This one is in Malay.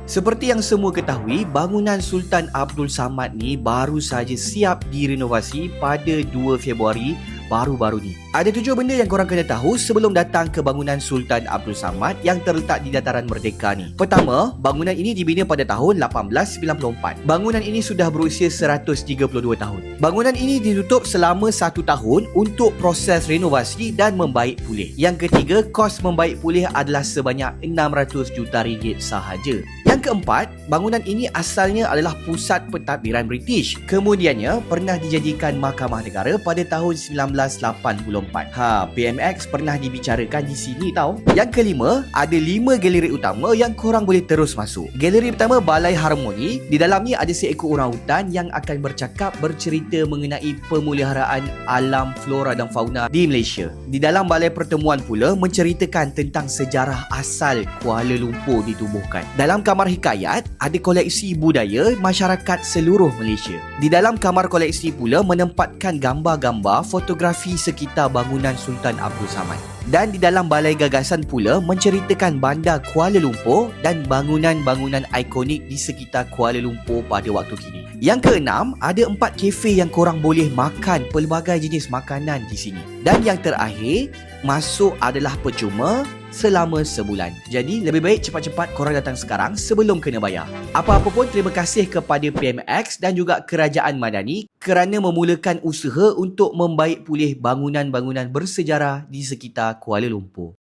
Seperti yang semua ketahui, bangunan Sultan Abdul Samad ni baru saja siap direnovasi pada 2 Februari baru-baru ni. Ada 7 benda yang korang kena tahu sebelum datang ke bangunan Sultan Abdul Samad yang terletak di Dataran Merdeka ni. Pertama, bangunan ini dibina pada tahun 1894. Bangunan ini sudah berusia 132 tahun. Bangunan ini ditutup selama 1 tahun untuk proses renovasi dan membaik pulih. Yang ketiga, kos membaik pulih adalah sebanyak 600 juta ringgit sahaja. Yang keempat, bangunan ini asalnya adalah pusat pentadbiran British. Kemudiannya pernah dijadikan Mahkamah Negara pada tahun 1984. PMX pernah dibicarakan di sini tau. Yang kelima, ada 5 galeri utama yang korang boleh terus masuk. Galeri pertama, Balai Harmoni. Di dalam ni ada seekor orangutan yang akan bercerita mengenai pemeliharaan alam flora dan fauna di Malaysia. Di dalam balai pertemuan pula menceritakan tentang sejarah asal Kuala Lumpur ditubuhkan. Dalam kamar hikayat ada koleksi budaya masyarakat seluruh Malaysia. Di dalam kamar koleksi pula menempatkan gambar-gambar fotografi sekitar bangunan Sultan Abdul Samad. Dan di dalam balai gagasan pula menceritakan bandar Kuala Lumpur dan bangunan-bangunan ikonik di sekitar Kuala Lumpur pada waktu kini. Yang keenam, ada 4 kafe yang korang boleh makan pelbagai jenis makanan di sini. Dan yang terakhir, masuk adalah percuma selama sebulan. Jadi lebih baik cepat-cepat korang datang sekarang sebelum kena bayar. Apa-apa pun, terima kasih kepada PMX dan juga Kerajaan Madani kerana memulakan usaha untuk membaik pulih bangunan-bangunan bersejarah di sekitar Kuala Lumpur.